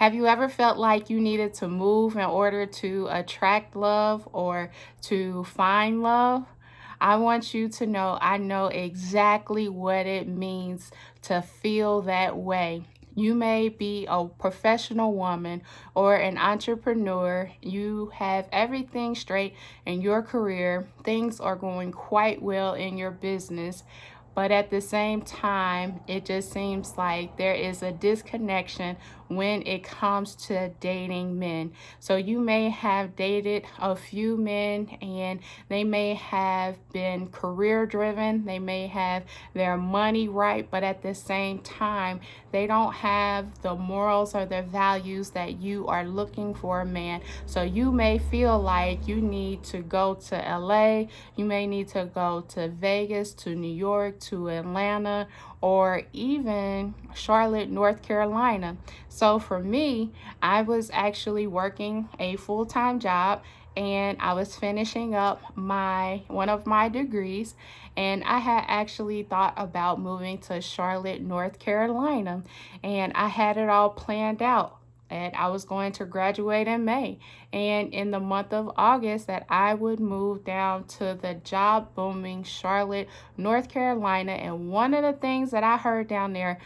Have you ever felt like you needed to move in order to attract love or to find love? I want you to know I know exactly what it means to feel that way. You may be a professional woman or an entrepreneur. You have everything straight in your career. Things are going quite well in your business. But at the same time, it just seems like there is a disconnection when it comes to dating men. So you may have dated a few men and they may have been career driven, they may have their money right, but at the same time, they don't have the morals or the values that you are looking for a man. So you may feel like you need to go to LA, you may need to go to Vegas, to New York, to Atlanta, or even Charlotte, North Carolina. So for me, I was actually working a full-time job and I was finishing up my one of my degrees, and I had actually thought about moving to Charlotte, North Carolina, and I had it all planned out, and I was going to graduate in May, and in the month of August that I would move down to the job booming Charlotte, North Carolina. And one of the things that I heard down there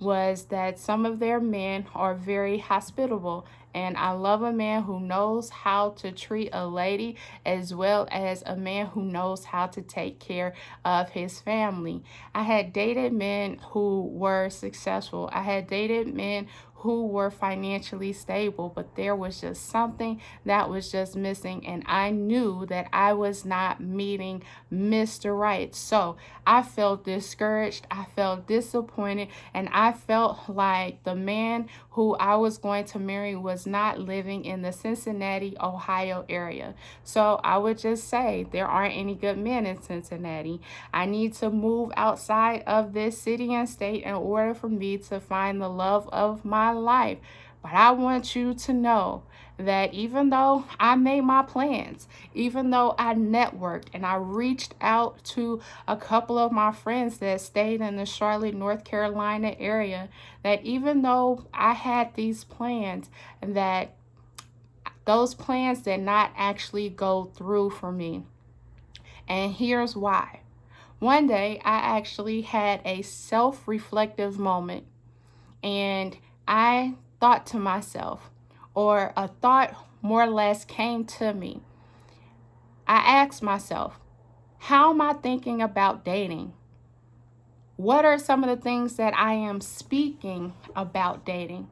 was that some of their men are very hospitable. And I love a man who knows how to treat a lady as well as a man who knows how to take care of his family. I had dated men who were successful. I had dated men who were financially stable, but there was just something that was just missing, and I knew that I was not meeting Mr. Right. So I felt discouraged, I felt disappointed, and I felt like the man who I was going to marry was not living in the Cincinnati, Ohio area. So I would just say there aren't any good men in Cincinnati. I need to move outside of this city and state in order for me to find the love of my life. But I want you to know that even though I made my plans, even though I networked and I reached out to a couple of my friends that stayed in the Charlotte, North Carolina area, that even though I had these plans, that those plans did not actually go through for me. And here's why. One day, I actually had a self reflective moment, and I thought to myself, or a thought more or less came to me. I asked myself, how am I thinking about dating? What are some of the things that I am speaking about dating?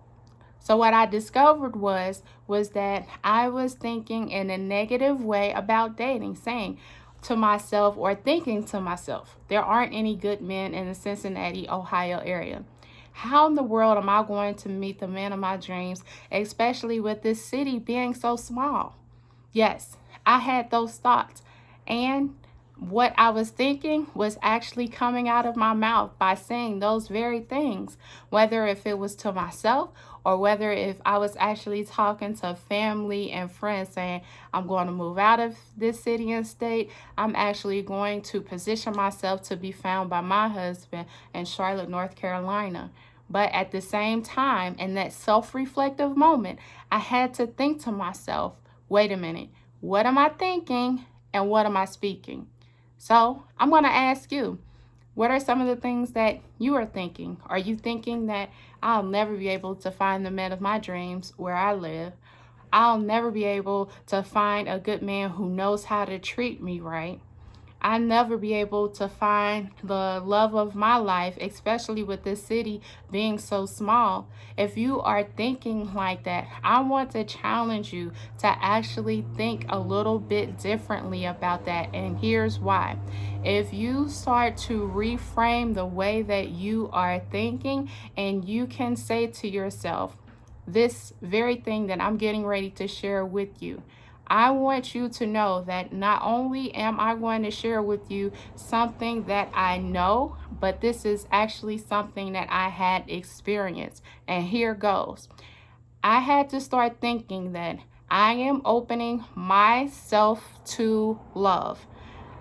So what I discovered was that I was thinking in a negative way about dating, saying to myself or thinking to myself, there aren't any good men in the Cincinnati, Ohio area. How in the world am I going to meet the man of my dreams, especially with this city being so small? Yes, I had those thoughts. And what I was thinking was actually coming out of my mouth by saying those very things, whether if it was to myself or whether if I was actually talking to family and friends saying, I'm going to move out of this city and state. I'm actually going to position myself to be found by my husband in Charlotte, North Carolina. But at the same time, in that self reflective moment, I had to think to myself, wait a minute, what am I thinking and what am I speaking? So I'm going to ask you, what are some of the things that you are thinking? Are you thinking that I'll never be able to find the man of my dreams where I live? I'll never be able to find a good man who knows how to treat me right. I never be able to find the love of my life, especially with this city being so small. If you are thinking like that, I want to challenge you to actually think a little bit differently about that. And here's why. If you start to reframe the way that you are thinking, and you can say to yourself, this very thing that I'm getting ready to share with you, I want you to know that not only am I going to share with you something that I know, but this is actually something that I had experienced. And here goes. I had to start thinking that I am opening myself to love.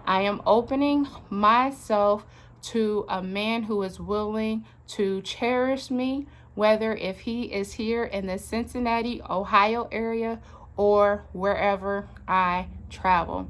I am opening myself to a man who is willing to cherish me whether if he is here in the Cincinnati, Ohio area or wherever I travel.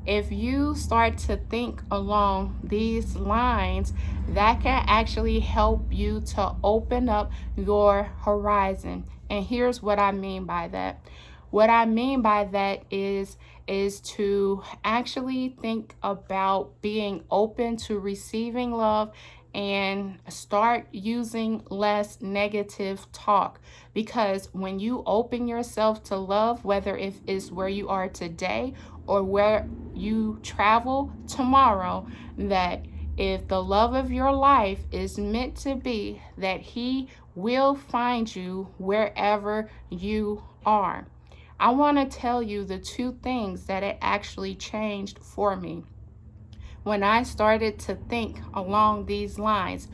If you start to think along these lines, that can actually help you to open up your horizon. And here's what I mean by that. What I mean by that is to actually think about being open to receiving love and start using less negative talk, because when you open yourself to love, whether it is where you are today or where you travel tomorrow, that if the love of your life is meant to be, that he will find you wherever you are. I want to tell you the two things that it actually changed for me when I started to think along these lines.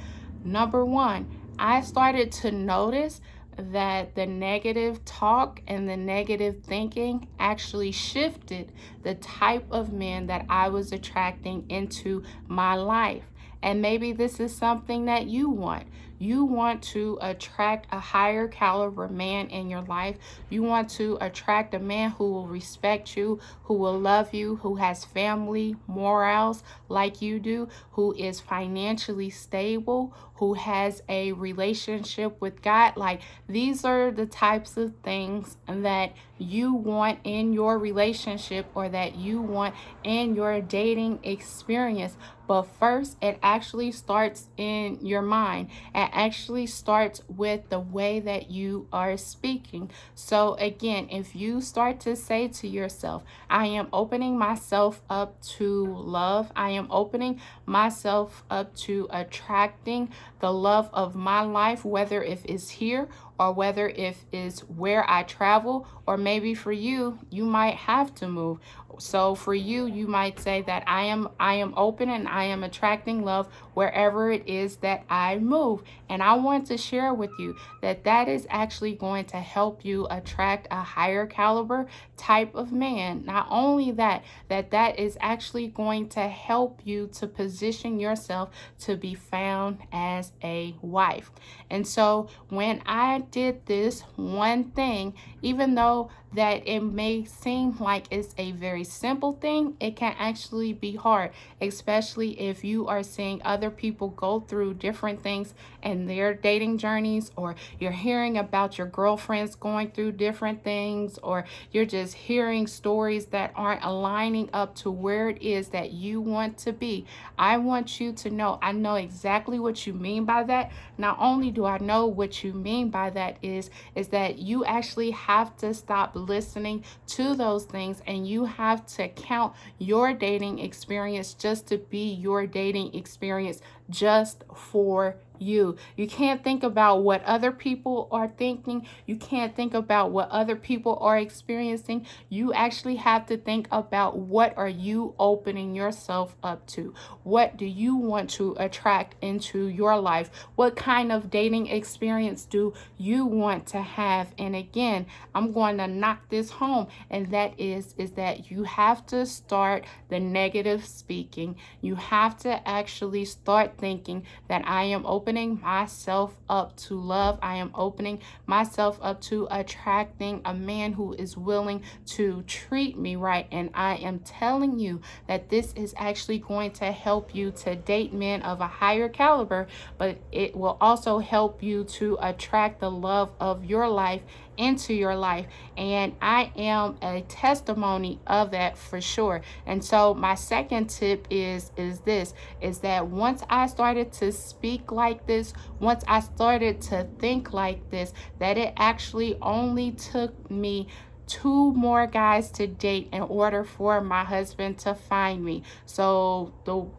Number one, I started to notice that the negative talk and the negative thinking actually shifted the type of men that I was attracting into my life. And maybe this is something that you want. You want to attract a higher caliber man in your life. You want to attract a man who will respect you, who will love you, who has family morals like you do, who is financially stable, who has a relationship with God. Like, these are the types of things that you want in your relationship or that you want in your dating experience. But first, it actually starts in your mind. It actually starts with the way that you are speaking. So again, if you start to say to yourself, I am opening myself up to love, I am opening myself up to attracting the love of my life, whether if it's here or whether if it's where I travel, or maybe for you, you might have to move. So for you, you might say that I am open and I am attracting love wherever it is that I move. And I want to share with you that that is actually going to help you attract a higher caliber type of man. Not only that, that is actually going to help you to position yourself to be found as a wife. And so when I did this one thing, even though that it may seem like it's a very simple thing, it can actually be hard, especially if you are seeing other people go through different things in their dating journeys, or you're hearing about your girlfriends going through different things, or you're just hearing stories that aren't aligning up to where it is that you want to be. I want you to know I know exactly what you mean by that. Not only do I know what you mean by that is that you actually have to stop listening to those things, and you have to count your dating experience just to be your dating experience just for you. You can't think about what other people are thinking. You can't think about what other people are experiencing. You actually have to think about what are you opening yourself up to? What do you want to attract into your life? What kind of dating experience do you want to have? And again, I'm going to knock this home, and that is that you have to start the negative speaking. You have to actually start thinking that I am opening myself up to love. I am opening myself up to attracting a man who is willing to treat me right. And I am telling you that this is actually going to help you to date men of a higher caliber, but it will also help you to attract the love of your life into your life. And I am a testimony of that for sure. And so my second tip is that once I started to speak like this, once I started to think like this, that it actually only took me two more guys to date in order for my husband to find me. So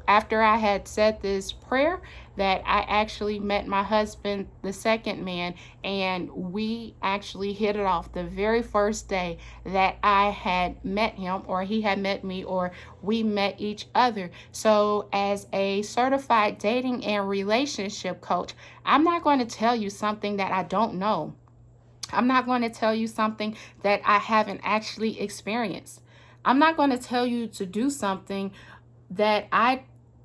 after I had said this prayer, that I actually met my husband, the second man, and we actually hit it off the very first day that I had met him, or he had met me, or we met each other. So as a certified dating and relationship coach, I'm not going to tell you something that I don't know. I'm not going to tell you something that I haven't actually experienced. I'm not going to tell you to do something that I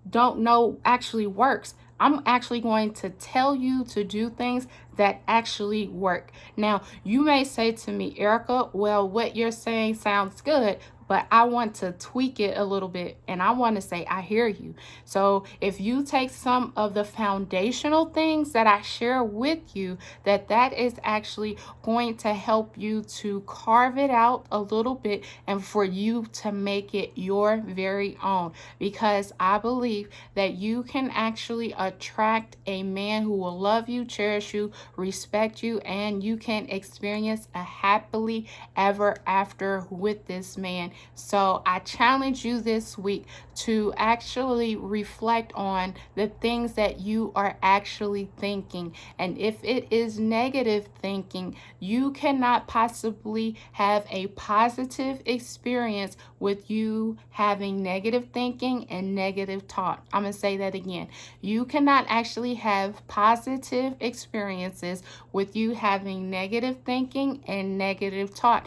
don't know actually works. I'm actually going to tell you to do things that actually work. Now, you may say to me, Erica, well, what you're saying sounds good, but I want to tweak it a little bit. And I want to say, I hear you. So if you take some of the foundational things that I share with you, that is actually going to help you to carve it out a little bit and for you to make it your very own. Because I believe that you can actually attract a man who will love you, cherish you, respect you, and you can experience a happily ever after with this man. So I challenge you this week to actually reflect on the things that you are actually thinking. And if it is negative thinking, you cannot possibly have a positive experience with you having negative thinking and negative talk. I'm going to say that again. You cannot actually have positive experiences with you having negative thinking and negative talk.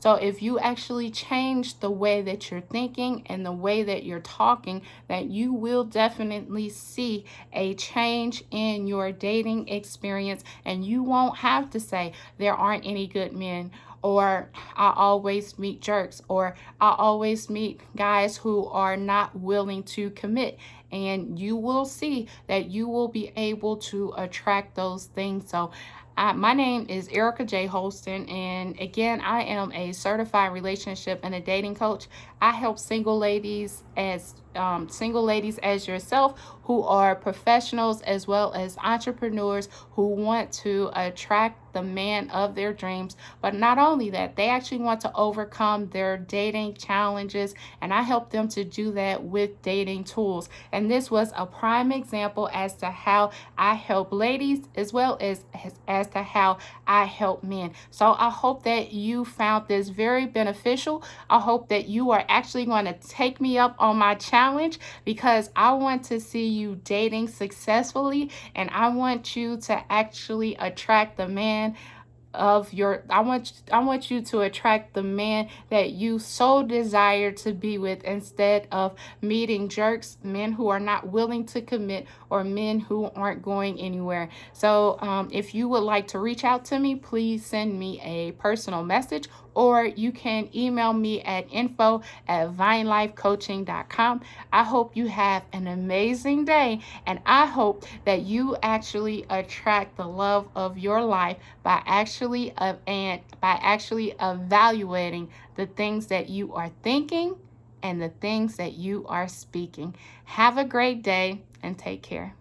So if you actually change the way that you're thinking and the way that you're talking, that you will definitely see a change in your dating experience, and you won't have to say there aren't any good men, or I always meet jerks, or I always meet guys who are not willing to commit. And you will see that you will be able to attract those things. So my name is Erica J. Holston, and again, I am a certified relationship and a dating coach. I help single ladies as yourself who are professionals as well as entrepreneurs who want to attract the man of their dreams. But not only that, they actually want to overcome their dating challenges, and I help them to do that with dating tools. And this was a prime example as to how I help ladies as well as to how I help men. So I hope that you found this very beneficial. I hope that you are actually going to take me up on my challenge, because I want to see you dating successfully, and I want you to actually attract the man of your I want you to attract the man that you so desire to be with, instead of meeting jerks, men who are not willing to commit, or men who aren't going anywhere. So if you would like to reach out to me, please send me a personal message, or you can email me at info@vinelifecoaching.com. I hope you have an amazing day, and I hope that you actually attract the love of your life by actually evaluating the things that you are thinking and the things that you are speaking. Have a great day and take care.